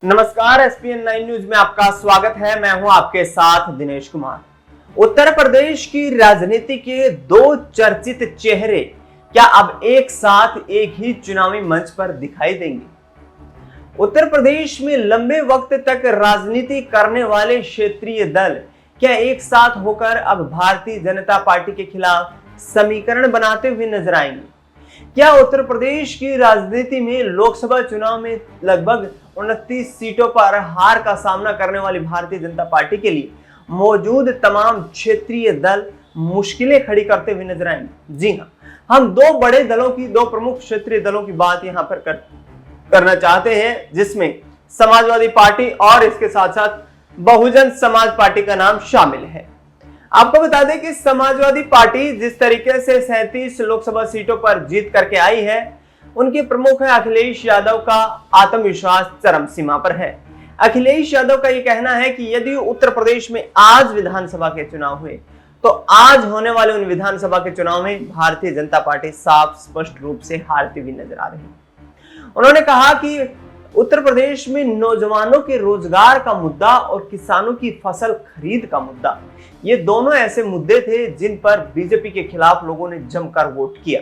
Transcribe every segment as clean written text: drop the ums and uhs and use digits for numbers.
नमस्कार, ESPN 9 news में आपका स्वागत है। मैं हूं आपके साथ दिनेश कुमार। उत्तर प्रदेश की राजनीति के दो चर्चित चेहरे क्या अब एक साथ एक ही चुनावी मंच पर दिखाई देंगे? उत्तर प्रदेश में लंबे वक्त तक राजनीति करने वाले क्षेत्रीय दल क्या एक साथ होकर अब भारतीय जनता पार्टी के खिलाफ समीकरण बनाते हुए नजर आएंगे? क्या उत्तर प्रदेश की राजनीति में लोकसभा चुनाव में लगभग 29 सीटों पर हार का सामना करने वाली भारतीय जनता पार्टी के लिए मौजूद तमाम क्षेत्रीय दल मुश्किलें खड़ी करते हुए नजर आएंगे? जी हां, हम दो बड़े दलों की, दो प्रमुख क्षेत्रीय दलों की बात यहां पर करना चाहते हैं, जिसमें समाजवादी पार्टी और इसके साथ साथ बहुजन समाज पार्टी का नाम शामिल है। आपको बता दें कि समाजवादी पार्टी जिस तरीके से 37 लोकसभा सीटों पर जीत करके आई है, उनके प्रमुख है अखिलेश यादव का आत्मविश्वास चरम सीमा पर है। अखिलेश यादव का यह कहना है कि यदि उत्तर प्रदेश में आज विधानसभा के चुनाव हुए तो आज होने वाले उन विधानसभा के चुनाव में भारतीय जनता पार्टी साफ स्पष्ट रूप से हारती हुई नजर आ रही है। उन्होंने कहा कि उत्तर प्रदेश में नौजवानों के रोजगार का मुद्दा और किसानों की फसल खरीद का मुद्दा, ये दोनों ऐसे मुद्दे थे जिन पर बीजेपी के खिलाफ लोगों ने जमकर वोट किया।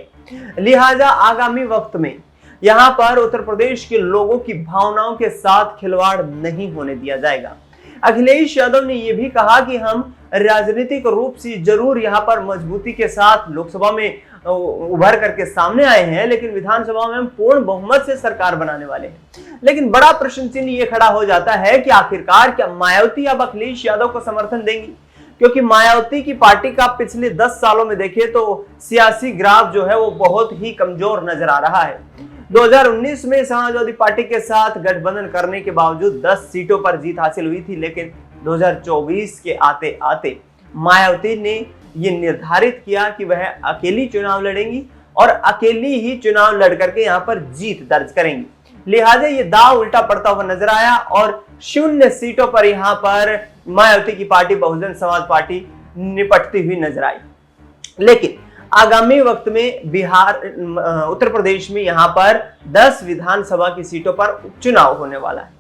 लिहाजा आगामी वक्त में यहां पर उत्तर प्रदेश के लोगों की भावनाओं के साथ खिलवाड़ नहीं होने दिया जाएगा। अखिलेश यादव ने यह भी कहा कि हम राजनीतिक रूप से जरूर यहां पर मजबूती के साथ लोकसभा में उभर करके सामने आए हैं, लेकिन विधानसभा में हम पूर्ण बहुमत से सरकार बनाने वाले हैं। लेकिन बड़ा प्रश्न चिन्ह ये खड़ा हो जाता है कि आखिरकार क्या मायावती अब अखिलेश यादव को समर्थन देंगी? क्योंकि मायावती की पार्टी का पिछले 10 सालों में देखें तो सियासी ग्राफ जो है वो बहुत ही कमजोर नजर आ रहा है। 2019 में समाजवादी पार्टी के साथ गठबंधन करने के बावजूद 10 सीटों पर जीत हासिल हुई थी, लेकिन 2024 के आते आते मायावती ने ये निर्धारित किया कि वह अकेली चुनाव लड़ेंगी और अकेली ही चुनाव लड़ करके यहाँ पर जीत दर्ज करेंगी। लिहाजा ये दांव उल्टा पड़ता हुआ नजर आया और 0 सीटों पर यहाँ पर मायावती की पार्टी बहुजन समाज पार्टी निपटती हुई नजर आई। लेकिन आगामी वक्त में उत्तर प्रदेश में यहाँ पर 10 विधानसभा की सीटों पर उपचुनाव होने वाला है।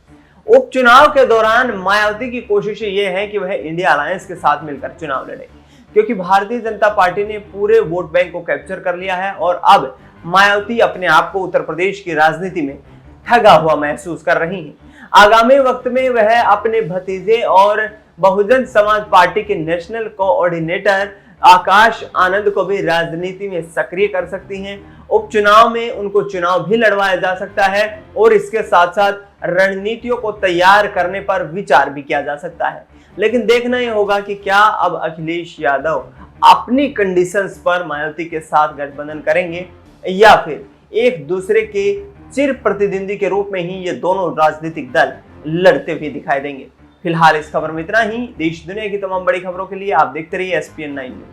उपचुनाव के दौरान मायावती की कोशिश ये है कि वह इंडिया अलायंस के साथ मिलकर चुनाव लड़े, क्योंकि भारतीय जनता पार्टी ने पूरे वोट बैंक को कैप्चर कर लिया है और अब मायावती अपने आप को उत्तर प्रदेश की राजनीति में ठगा हुआ महसूस कर रही हैं। आगामी वक्त में वह अपने भतीजे और बहुजन समाज पार्टी के नेशनल कोऑर्डिनेटर आकाश आनंद को भी राजनीति में सक्रिय कर सकती हैं। उपचुनाव में उनको चुनाव भी लड़वाया जा सकता है और इसके साथ साथ रणनीतियों को तैयार करने पर विचार भी किया जा सकता है। लेकिन देखना यह होगा कि क्या अब अखिलेश यादव अपनी कंडीशंस पर मायावती के साथ गठबंधन करेंगे या फिर एक दूसरे के चिर प्रतिद्वंदी के रूप में ही ये दोनों राजनीतिक दल लड़ते हुए दिखाई देंगे। फिलहाल इस खबर में इतना ही। देश दुनिया की तमाम बड़ी खबरों के लिए आप देखते रहिए एसपीएन 9 न्यूज।